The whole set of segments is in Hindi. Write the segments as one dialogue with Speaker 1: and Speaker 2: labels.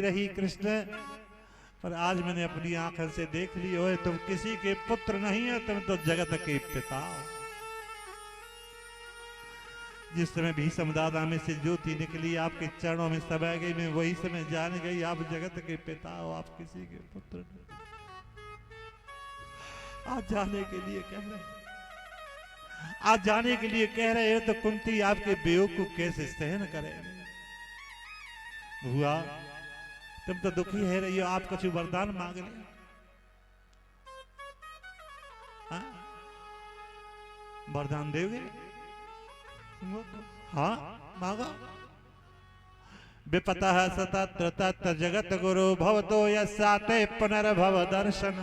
Speaker 1: रही कृष्ण, पर आज मैंने अपनी आंखों से देख ली हो, तुम किसी के पुत्र नहीं है, तुम तो जगत के पिता हो। जिस समय भीष्म दादा में से ज्योति निकली, आपके चरणों में समा गई, मैं वही समय जान गई आप जगत के पिता हो, आप किसी के पुत्र नहीं। आज जाने के लिए कह रहे हैं, आज जाने के लिए कह रहे हो, तो कुंती आपके वियोग को कैसे सहन करेंगे। बुआ तुम तो दुखी है रही हो, आप कुछ वरदान मांग ले। हाँ? वरदान दोगे? हाँ मांगो। विपतः सतत्र तत्र जगत गुरु भवतो यस्याते पुनर्भव दर्शन।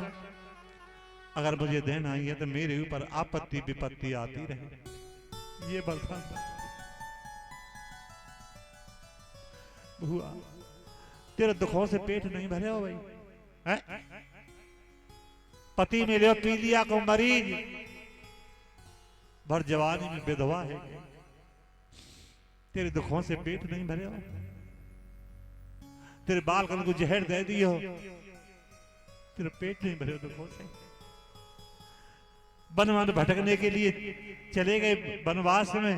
Speaker 1: अगर मुझे देना ही है तो मेरे ऊपर आपत्ति विपत्ति आती रहे, ये वरदान। बुआ तेरे दुखों से पेट नहीं भरे हो भाई है? पति मिले पी लिया को मरीज, भर जवानी में विधवा है, तेरे दुखों से पेट नहीं भरे हो। तेरे बालकन को जहर दे दियो, तेरे पेट नहीं भरे दुखों से। वन वन भटकने के लिए चले गए वनवास में,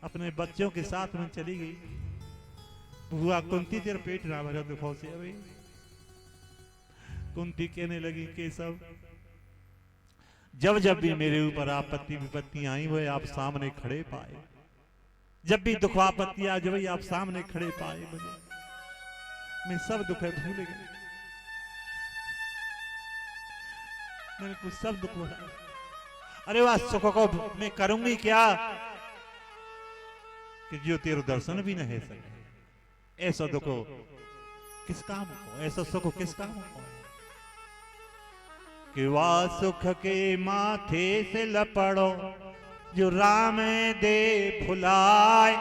Speaker 1: अपने बच्चों के साथ में चली गई। बुआ कुंती तेरे पेट ना भरे दुखों से। अभी कुंती कहने लगी केशव, जब जब भी मेरे ऊपर आपत्ति विपत्ति आई हुए आप सामने खड़े पाए, जब भी दुख आपत्ति आ जब आप सामने खड़े पाए मुझे, मैं सब दुख भूल गया, मेरे को सब दुख हो रहा। अरे वाह सुख को मैं करूंगी क्या कि जो तेरे दर्शन भी नहीं सके। ऐसा दुख किस काम को, ऐसा सुख किस काम को कि वाह सुख के माथे से लपड़ो जो राम दे भुलाए,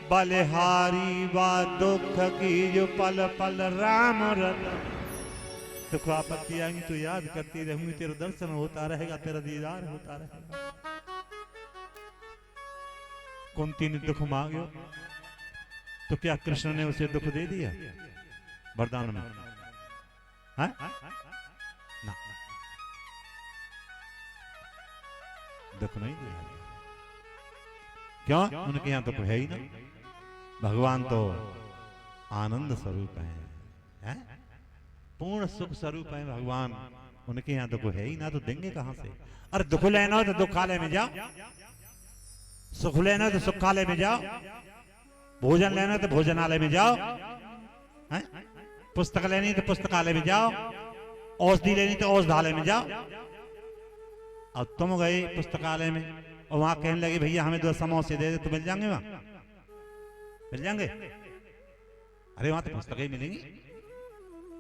Speaker 1: बलिहारी वा दुख की जो पल पल राम रत। दुख आपत्ति आएंगी तो याद करती रहूंगी, तेरा दर्शन होता रहेगा, तेरा दीदार होता रहेगा। कुंती ने दुख मांगे तो क्या कृष्ण ने उसे दुख दे दिया वरदान में? है? ना, दुख नहीं दिया। क्यों? उनके यहां दुख है ही ना। भगवान तो आनंद स्वरूप है? पूर्ण सुख स्वरूप है भगवान, उनके यहां दुख है ही ना, तो देंगे कहां से? अरे दुख लेना हो तो दुखालय में जाओ, सुख लेना हो तो सुखालय में जाओ, भोजन लेना है तो भोजनालय में जाओ, है? पुस्तक लेनी तो पुस्तकालय में जाओ, औषधि लेनी तो औषधालय में जाओ। अब तुम गए पुस्तकालय में और वहां कहने लगे भैया हमें 2 समोसे दे दे, तो मिल जाएंगे वहां? मिल जाएंगे? अरे वहां तो पुस्तकें मिलेंगी।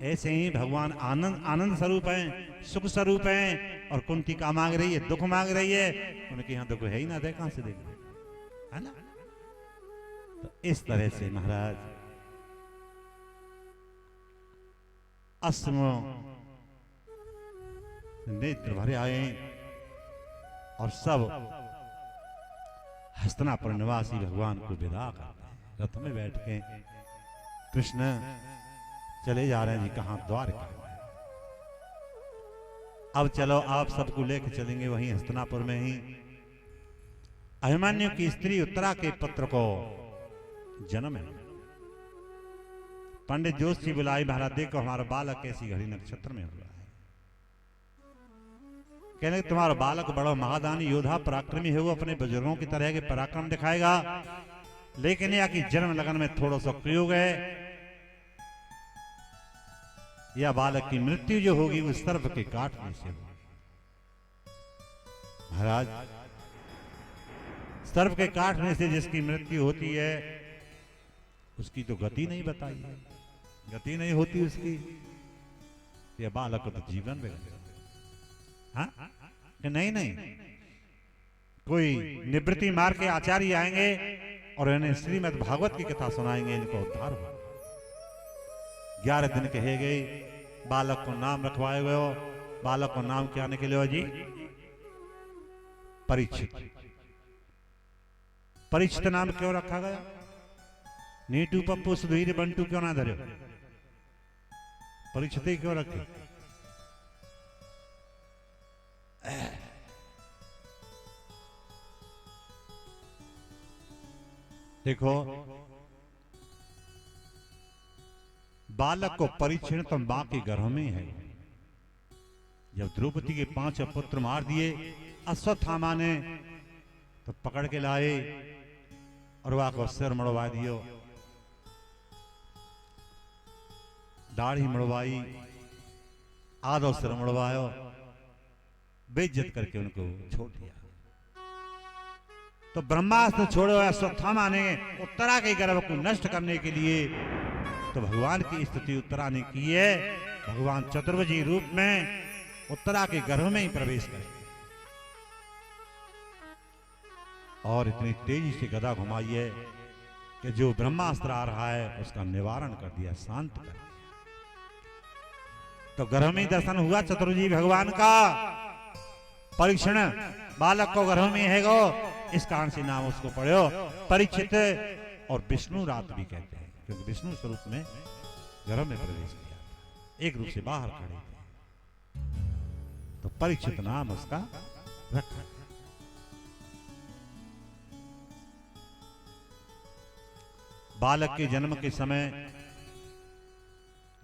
Speaker 1: ऐसे ही भगवान आनंद आनंद स्वरूप है, सुख स्वरूप है, और कुंती का मांग रही है, दुख मांग रही है, उनके यहाँ दुख है ही ना, दे कहां से देंगे, है ना? तो इस तरह से महाराज अस्म नेत्र भरे आए और सब हस्तिनापुर निवासी भगवान को विदा करते हैं। रथ में बैठ के कृष्ण चले जा रहे हैं जी, कहां? द्वारका। अब चलो आप सबको लेकर चलेंगे वहीं हस्तिनापुर में ही। अभिमन्यु की स्त्री उत्तरा के पुत्र को जन्म है। पंडित जोशी बुलाई, महाराज देखो हमारा बालक कैसी घड़ी नक्षत्र में हुआ है। कहने तुम्हारा बालक बड़ा महादानी योद्धा पराक्रमी है, वो अपने बुजुर्गों की तरह के पराक्रम दिखाएगा, लेकिन यह कि जन्म लगन में थोड़ा सा प्रयोग है, या बालक की मृत्यु जो होगी वो सर्प के काटने से होगी। महाराज सर्प के काटने से जिसकी मृत्यु होती है उसकी तो गति नहीं बताई है, गति नहीं होती उसकी, या बालक को तो जीवन में हाँ? नहीं नहीं, कोई निवृत्ति मार के आचार्य आएंगे और इन्हें श्रीमद् भागवत की कथा सुनाएंगे, इनको उद्धार हो। 11 दिन कहे गए, बालक को नाम रखवाए गए। बालक को नाम क्या निकले हो जी? परीक्षित। परीक्षित नाम क्यों रखा गया? नीटू पप्पू सुधीर बंटू क्यों ना धरे? परीक्षित ही क्यों रखे? देखो, बालक को परीक्षण तो मां के गर्भ में है। जब द्रौपदी के 5 पुत्र मार दिए अश्वत्थामा ने, तो पकड़ के लाए और वहां को सिर मड़वा दियो, दाढ़ी मड़वाई, आधो सिर मड़वायो, बेइज्जत करके उनको छोड़ दिया। तो ब्रह्मास्त्र छोड़ो अश्वत्थामा ने उत्तरा के गर्भ को नष्ट करने के लिए, तो भगवान की स्तुति उत्तरा ने की है। भगवान चतुर्भुजी रूप में उत्तरा के गर्भ में ही प्रवेश करे और इतनी तेजी से गदा घुमाई है कि जो ब्रह्मास्त्र आ रहा है उसका निवारण कर दिया, शांत कर दिया। तो गर्भ में दर्शन हुआ चतुर्भुजी भगवान का। परीक्षण बालक को गर्भ में है गो, इस कारण से नाम उसको पढ़ो परीक्षित। और विष्णु रात भी कहते हैं, क्योंकि विष्णु स्वरूप में गर्भ में प्रवेश किया, एक रूप से बाहर खड़े थे, तो परीक्षित नाम उसका रखा। बालक के जन्म के समय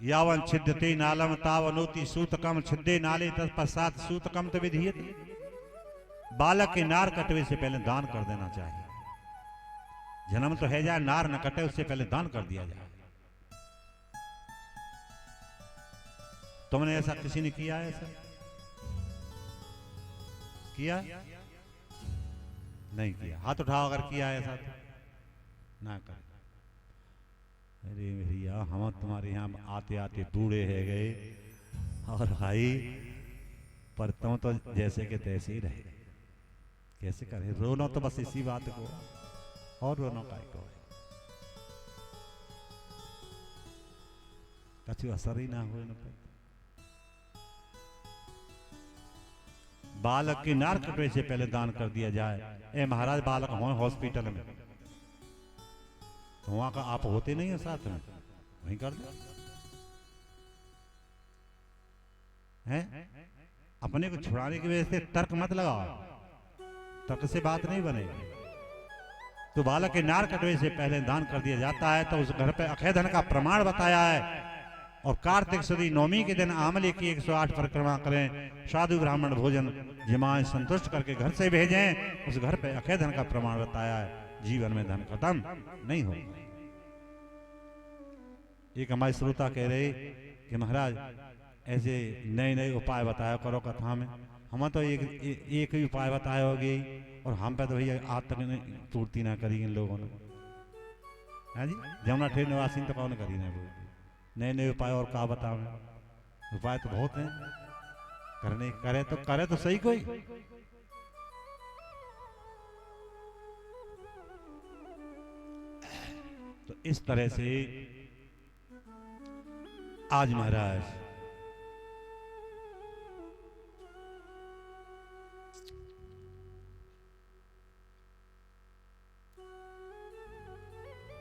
Speaker 1: यावन छिद्यते नालम तावनोति सूतकम छिद्दे नाले तत्पश्चात सूतकम तो विधीयते। बालक के नार कटवे से पहले दान कर देना चाहिए। जन्म तो है जाए, नार न कटे उससे पहले दान कर दिया जाए। तुमने ऐसा किसी ने किया है? ऐसा किया? नहीं किया। हाथ उठाओ अगर किया है ऐसा तो ना कर। अरे भैया, हम तुम्हारे यहाँ आते आते बूढ़े है गए और भाई पर तुम तो जैसे के तैसे ही रहे, कैसे करें? रोना तो बस इसी बात को, और रोना काय को है? कछु असर ही ना हो न पे। बालक के नार कटवे से पहले दान कर दिया जाए। ए महाराज, बालक हो हॉस्पिटल में, तो वहां का आप होते नहीं है साथ में, वहीं कर दो। हैं? अपने को छुड़ाने की वजह से तर्क मत लगाओ, तर्क से बात नहीं बनेगी। तो बालक के नार कटवे से पहले दान कर दिया जाता है, तो उस घर पे अक्षय धन का प्रमाण बताया है। और कार्तिक सुदी नवमी के दिन आमले की 108 परिक्रमा करें, साधु ब्राह्मण भोजन जिमाएं संतुष्ट करके घर से भेजें, उस घर पे अक्षय धन का प्रमाण बताया है। जीवन में धन खत्म नहीं हो। एक हमारे श्रोता कह रहे कि महाराज ऐसे नए नए उपाय बताया करो कथा में। हम तो एक ही उपाय बताया होगी, और हम पे तो भैया आज तक पूर्ति ना करी इन लोगों ने। है जी, जमुना ठेर निवासी तो कौन करी ना, नए नए उपाय और क्या बताओ? उपाय तो बहुत हैं, करने करे तो सही कोई। तो इस तरह से आज महाराज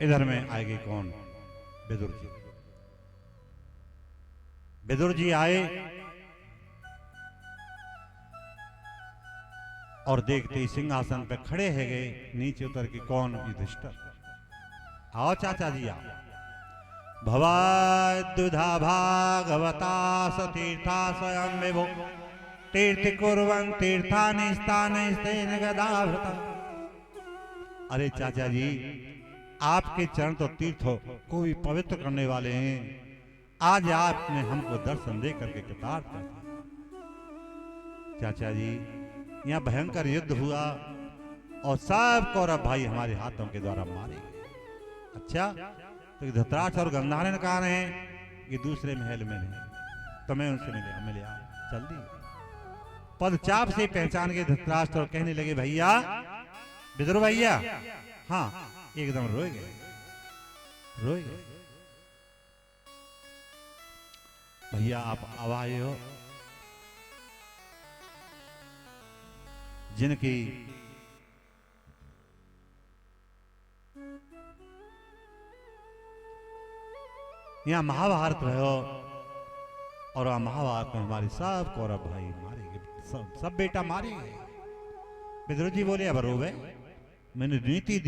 Speaker 1: इधर में आएगी कौन? विदुर जी। विदुर जी आए और देखते ही सिंहासन पे खड़े है गए, नीचे उतर के कौन? युधिष्ठिर। आओ चाचा जी आओ। भवाद्युधा भागवता सतीर्था स्वयं विभो तीर्थ कुर्वन् तीर्थानि स्थानि स्तेन गदाभृता। अरे चाचा जी, आपके चरण तो तीर्थों को भी पवित्र करने वाले हैं। आज आपने हमको दर्शन दे करके कृतार्थ कर दिया। चाचा जी, यहाँ भयंकर युद्ध हुआ और सब कौरव भाई हमारे हाथों के द्वारा मारे गए। अच्छा, तो धृतराष्ट्र और गंधारण कहाँ रहे? कि दूसरे महल में रहे। तो मैं उनसे मिले चल दी। पदचाप से पहचान के धृतराष्ट्र और कहने लगे, भैया विदुर भैया। हाँ, एकदम रोए गए। भैया आप आवाज हो जिनकी यहाँ महाभारत भयो और महाभारत में हमारे सब कौरव भाई मारे गए, सब बेटा मारे गए। विदुर जी बोले अब रोवे, मैंने नीति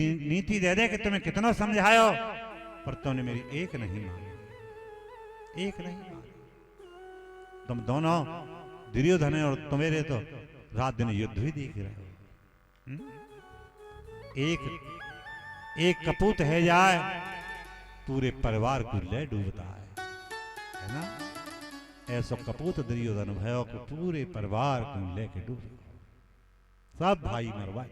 Speaker 1: दे दे कि तुम्हें कितना समझायो, पर तुमने मेरी एक नहीं मानी, एक नहीं मानी। तुम दोनों दुर्योधन और तुम्हारे तो रात दिन युद्ध ही देख रहे हो। एक कपूत है जाए पूरे परिवार को ले डूबता है ना। ऐसा कपूत दुर्योधन भयो को पूरे परिवार को लेके डूब, सब भाई मरवाए।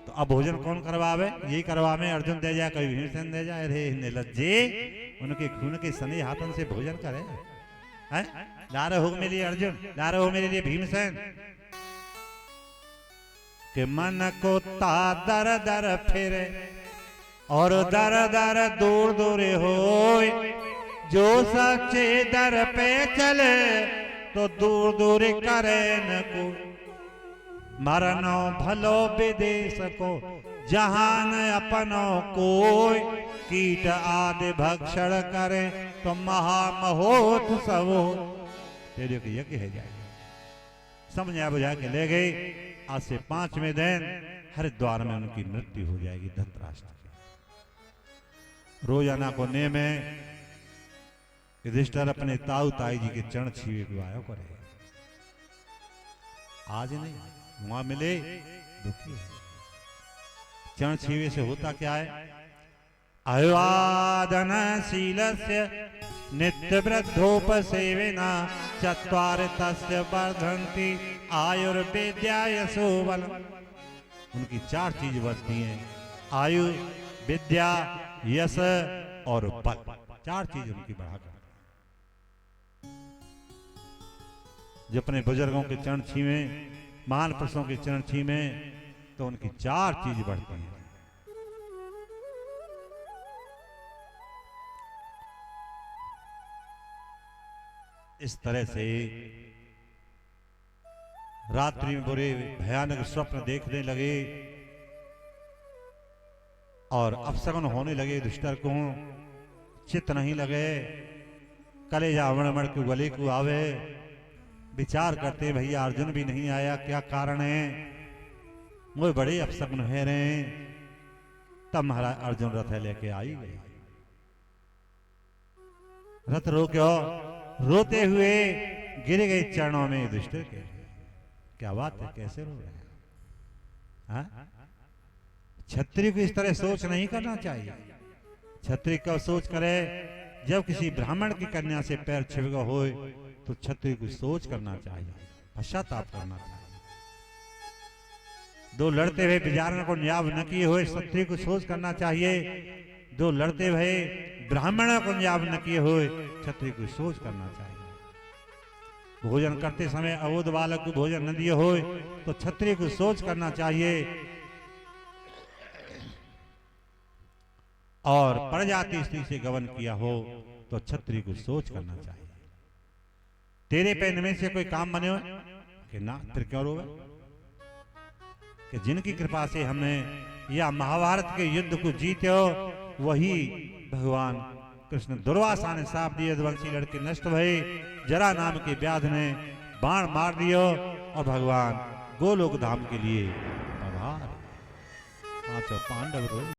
Speaker 1: तो अब भोजन कौन करवावे? यही करवावे अर्जुन दे जाए, कभी भीमसेन दे जाए। अरे निर्लज्जे, उनके खून के सने हाथन से भोजन करे हैं? ला रहे हो मेरे लिए अर्जुन, ला रहे हो मेरे लिए भीमसेन। कि मन को ता दर दर फिरे और दर दर दूर दूर होए, जो सच्चे दर पे चले तो दूर दूर करे न को। मरनो भलो विदेश को जहान अपनो कोय, कीट आदि भक्षण करे तो महामहोत्सव। तेरे को यज्ञ है जाए समझा बुझा के ले गई। आज से 5वें दिन हरिद्वार में उनकी मृत्यु हो जाएगी धृतराष्ट्र की। रोजाना को नेम है युधिष्ठिर अपने ताऊ ताई जी के चरण छीवे को आयो करे, आज नहीं वहां मिले दुखी है। चरण छीवे से होता क्या है? अभिवादन शीलस्य नित्य वृद्धोपसेविना चत्वार तस्य वर्धन्ति आयुर्विद्या यशोबल। उनकी 4 चीज बढ़ती हैं, आयु, विद्या, यश और बल। 4 चीज उनकी बढ़ा कर जो अपने बुजुर्गों के चरण छीवे, महान पुरुषों के चरण छीवे तो उनकी 4 चीज बढ़ती हैं। इस तरह से रात्रि में बुरे भयानक स्वप्न देखने लगे और अपशगुन होने लगे। युधिष्ठिर को चित नहीं लगे, कलेजा मण के गले को आवे। विचार करते भैया अर्जुन भी नहीं आया, क्या कारण है? वो बड़े अपशगुन है रहे। तब महाराज अर्जुन रथ लेके आई गए। रथ रोक्यो, रोते हुए गिर गए चरणों में युधिष्ठिर के। क्या बात है, कैसे रो रहे हैं? क्षत्रिय को इस तरह सोच नहीं करना चाहिए। क्षत्रिय का सोच करे जब किसी ब्राह्मण की कन्या से पैर छिपका हो तो क्षत्रिय को सोच करना चाहिए, पश्चाताप करना चाहिए। दो लड़ते हुए विचारण को न्याय न किए हुए क्षत्रिय को सोच करना चाहिए। दो लड़ते हुए ब्राह्मण को न्याय न किए हुए क्षत्रिय को सोच करना चाहिए। भोजन करते समय अबोध बालक को भोजन न दिए हो तो क्षत्रिय को सोच करना चाहिए। और परजाति स्त्री से गमन किया हो तो क्षत्रिय को सोच करना चाहिए। तेरे पैन में से कोई काम बने हो कि ना, फिर क्यों रोवे? कि जिनकी कृपा से हमने या महाभारत के युद्ध को जीते हो वही भगवान कृष्ण दुर्वासा ने साप दिए, वंशी लड़के नष्ट भये। जरा नाम के व्याध ने बाण मार दियो और भगवान गोलोक धाम के लिए पधार। 5 पांडव